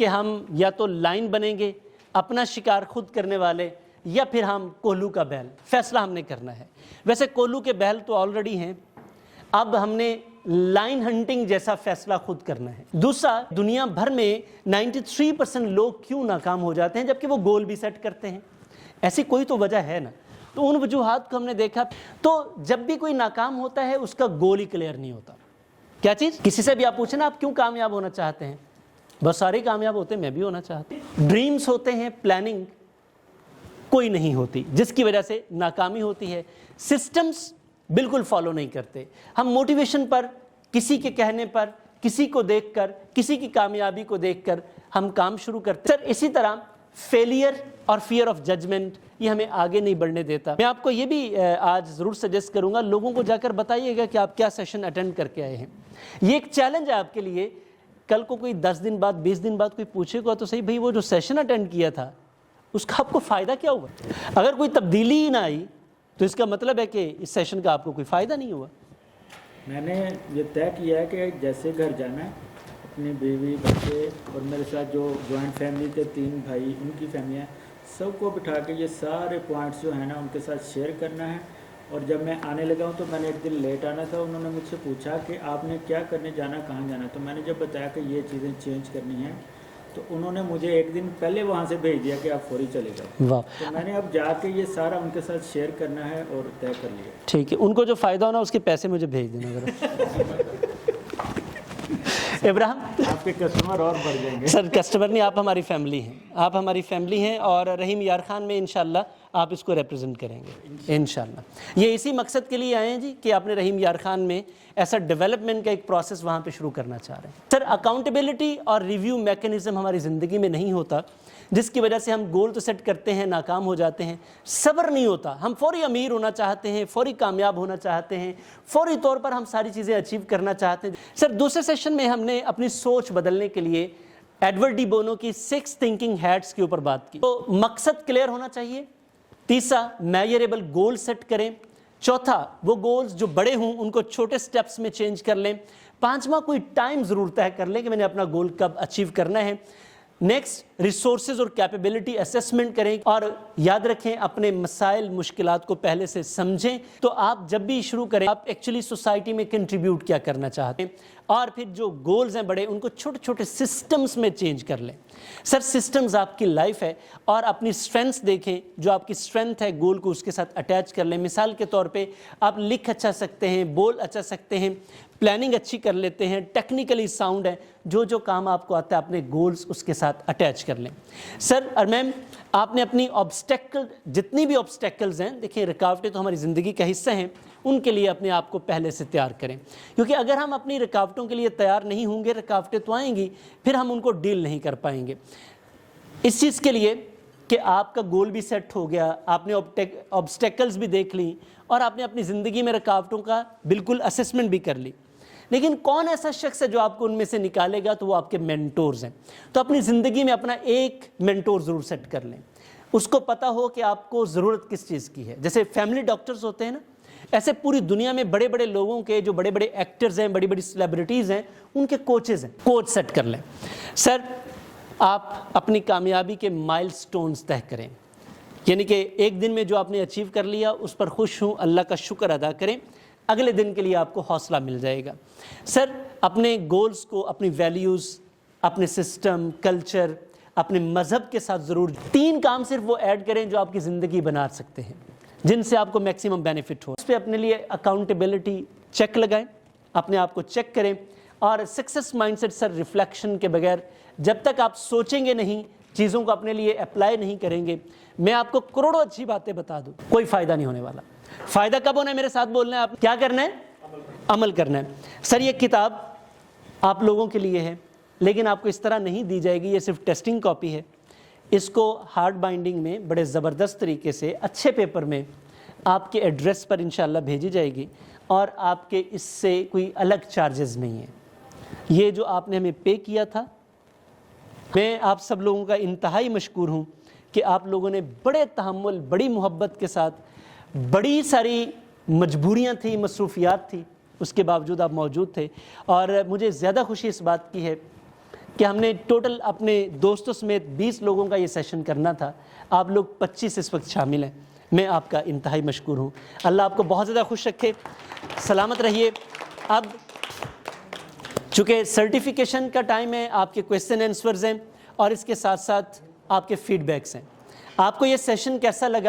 کہ ہم یا تو لائن بنیں گے اپنا شکار خود کرنے والے یا پھر ہم کوہلو کا بیل. فیصلہ ہم نے کرنا ہے. ویسے کوہلو کے بیل تو آلریڈی ہیں, اب ہم نے لائن ہنٹنگ جیسا فیصلہ خود کرنا ہے. دوسرا, دنیا بھر میں 93% لوگ کیوں ناکام ہو جاتے ہیں جبکہ وہ گول بھی سیٹ کرتے ہیں؟ ایسی کوئی تو وجہ ہے نا. تو ان وجوہات کو ہم نے دیکھا. تو جب بھی کوئی ناکام ہوتا ہے اس کا گول ہی کلیئر نہیں ہوتا. کیا چیز؟ کسی سے بھی آپ پوچھیں نا آپ کیوں کامیاب ہونا چاہتے ہیں, بس سارے کامیاب ہوتے ہیں, میں بھی ہونا چاہتا ہوں. ڈریمز ہوتے ہیں, پلاننگ کوئی نہیں ہوتی جس کی وجہ سے ناکامی ہوتی ہے. سسٹمز بالکل فالو نہیں کرتے. ہم موٹیویشن پر, کسی کے کہنے پر, کسی کو دیکھ کر, کسی کی کامیابی کو دیکھ کر ہم کام شروع کرتے ہیں. سر اسی طرح فیلئر اور فیئر آف ججمنٹ یہ ہمیں آگے نہیں بڑھنے دیتا. میں آپ کو یہ بھی آج ضرور سجیسٹ کروں گا, لوگوں کو جا کر بتائیے گا کہ آپ کیا سیشن اٹینڈ کر کے آئے ہیں. یہ ایک چیلنج ہے آپ کے لیے. کل کو کوئی 10 دن بعد 20 دن بعد کوئی پوچھے گا تو صحیح بھائی وہ جو سیشن اٹینڈ کیا تھا اس کا آپ کو فائدہ کیا ہوا؟ اگر کوئی تبدیلی ہی نہ آئی تو اس کا مطلب ہے کہ اس سیشن کا آپ کو کوئی فائدہ نہیں ہوا. میں نے یہ طے کیا ہے کہ جیسے گھر جانا ہے, اپنی بیوی, بچے اور میرے ساتھ جو جوائنٹ فیملی تھے 3 بھائی, ان کی فیملیاں, سب کو بٹھا کے یہ سارے پوائنٹس جو ہیں نا ان کے ساتھ شیئر کرنا ہے. اور جب میں آنے لگا ہوں تو میں نے ایک دن لیٹ آنا تھا, انہوں نے مجھ سے پوچھا کہ آپ نے کیا کرنے جانا, کہاں جانا, تو میں نے جب بتایا کہ یہ چیزیں چینج کرنی ہیں تو انہوں نے مجھے ایک دن پہلے وہاں سے بھیج دیا کہ آپ فوری چلے جاؤ. تو میں نے اب جا کے یہ سارا ان کے ساتھ شیئر کرنا ہے اور طے کر لیا. ٹھیک ہے, ان کو جو فائدہ ہونا اس کے پیسے مجھے بھیج دینا ذرا. ابراہیم, آپ کے کسٹمر اور بڑھ جائیں گے. سر کسٹمر نہیں, آپ ہماری فیملی ہیں, آپ ہماری فیملی ہیں, اور رحیم یار خان میں انشاءاللہ آپ اس کو ریپرزینٹ کریں گے انشاءاللہ. یہ اسی مقصد کے لیے آئے ہیں جی کہ آپ نے رحیم یار خان میں ایسا ڈیولپمنٹ کا ایک پروسیس وہاں پہ شروع کرنا چاہ رہے ہیں. سر اکاؤنٹیبلٹی اور ریویو میکینزم ہماری زندگی میں نہیں ہوتا, جس کی وجہ سے ہم گول تو سیٹ کرتے ہیں, ناکام ہو جاتے ہیں. صبر نہیں ہوتا, ہم فوری امیر ہونا چاہتے ہیں, فوری کامیاب ہونا چاہتے ہیں, فوری طور پر ہم ساری چیزیں اچیو کرنا چاہتے ہیں. سر دوسرے سیشن میں ہم نے اپنی سوچ بدلنے کے لیے ایڈورڈ ڈی بونو کی 6 تھنکنگ ہیٹس کے اوپر بات کی. تو مقصد کلیئر ہونا چاہیے. تیسرا, میجریبل گول سیٹ کریں. چوتھا, وہ گولز جو بڑے ہوں ان کو چھوٹے سٹیپس میں چینج کر لیں. پانچواں, کوئی ٹائم ضرور طے کر لیں کہ میں نے اپنا گول کب اچیو کرنا ہے. نیکسٹ, ریسورسز اور کیپیبلٹی اسیسمنٹ کریں, اور یاد رکھیں اپنے مسائل مشکلات کو پہلے سے سمجھیں. تو آپ جب بھی شروع کریں آپ ایکچولی سوسائٹی میں کنٹریبیوٹ کیا کرنا چاہتے ہیں, اور پھر جو گولز ہیں بڑے ان کو چھوٹے چھوٹے سسٹمز میں چینج کر لیں. سر سسٹمز آپ کی لائف ہے, اور اپنی اسٹرینتھس دیکھیں, جو آپ کی اسٹرینتھ ہے گول کو اس کے ساتھ اٹیچ کر لیں. مثال کے طور پہ آپ لکھ اچھا سکتے ہیں, بول اچھا سکتے ہیں, پلاننگ اچھی کر لیتے ہیں, ٹیکنیکلی ساؤنڈ ہے, جو کام آپ کو آتا ہے اپنے گولز اس کے ساتھ اٹیچ کر لیں. سر اور میم, آپ نے اپنی آبسٹیکل, جتنی بھی آبسٹیکلز ہیں, دیکھیں رکاوٹیں تو ہماری زندگی کا حصہ ہیں, ان کے لیے اپنے آپ کو پہلے سے تیار کریں. کیونکہ اگر ہم اپنی رکاوٹوں کے لیے تیار نہیں ہوں گے, رکاوٹیں تو آئیں گی, پھر ہم ان کو ڈیل نہیں کر پائیں گے. اس چیز کے لیے کہ آپ کا گول بھی سیٹ ہو گیا, آپ نے آبسٹیکلز بھی دیکھ لی, اور آپ نے اپنی زندگی میں رکاوٹوں کا بالکل اسسمنٹ بھی کر لی, لیکن کون ایسا شخص ہے جو آپ کو ان میں سے نکالے گا؟ تو وہ آپ کے مینٹورز ہیں. تو اپنی زندگی میں اپنا ایک مینٹور ضرور سیٹ کر لیں, اس کو پتہ ہو کہ آپ کو ضرورت کس چیز کی ہے. جیسے فیملی ڈاکٹرز ہوتے ہیں نا, ایسے پوری دنیا میں بڑے بڑے لوگوں کے, جو بڑے بڑے ایکٹرز ہیں, بڑی بڑی سیلیبریٹیز ہیں, ان کے کوچز ہیں, کوچ سیٹ کر لیں. سر آپ اپنی کامیابی کے مائل سٹونز طے کریں, یعنی کہ ایک دن میں جو آپ نے اچیو کر لیا اس پر خوش ہوں, اللہ کا شکر ادا کریں, اگلے دن کے لیے آپ کو حوصلہ مل جائے گا. سر اپنے گولز کو, اپنی ویلیوز, اپنے سسٹم, کلچر, اپنے مذہب کے ساتھ ضرور 3 کام صرف وہ ایڈ کریں جو آپ کی زندگی بنا سکتے ہیں, جن سے آپ کو میکسیمم بینیفٹ ہو. اس پہ اپنے لیے اکاؤنٹیبلٹی چیک لگائیں, اپنے آپ کو چیک کریں. اور سکسیس مائنڈ سیٹ سر ریفلیکشن کے بغیر, جب تک آپ سوچیں گے نہیں, چیزوں کو اپنے لیے اپلائی نہیں کریں گے, میں آپ کو کروڑوں اچھی باتیں بتا دوں, کوئی فائدہ نہیں ہونے والا. فائدہ کب ہونا ہے؟ میرے ساتھ بولنا ہے, آپ کیا کرنا ہے؟ عمل کرنا ہے. سر یہ کتاب آپ لوگوں کے لیے ہے, لیکن آپ کو اس طرح نہیں دی جائے گی, یہ صرف ٹیسٹنگ کاپی ہے. اس کو ہارڈ بائنڈنگ میں بڑے زبردست طریقے سے اچھے پیپر میں آپ کے ایڈریس پر انشاءاللہ بھیجی جائے گی, اور آپ کے اس سے کوئی الگ چارجز نہیں ہیں. یہ جو آپ نے ہمیں پے کیا تھا, میں آپ سب لوگوں کا انتہائی مشکور ہوں کہ آپ لوگوں نے بڑے تحمل, بڑی محبت کے ساتھ, بڑی ساری مجبوریاں تھیں, مصروفیات تھی, اس کے باوجود آپ موجود تھے. اور مجھے زیادہ خوشی اس بات کی ہے کہ ہم نے ٹوٹل اپنے دوستوں سمیت 20 لوگوں کا یہ سیشن کرنا تھا، آپ لوگ 25 اس وقت شامل ہیں، میں آپ کا انتہائی مشکور ہوں۔ اللہ آپ کو بہت زیادہ خوش رکھے، سلامت رہیے۔ اب چونکہ سرٹیفیکیشن کا ٹائم ہے، آپ کے کویسچن آنسرز ہیں اور اس کے ساتھ ساتھ آپ کے فیڈ بیکس ہیں۔ آپ کو یہ سیشن کیسا لگا؟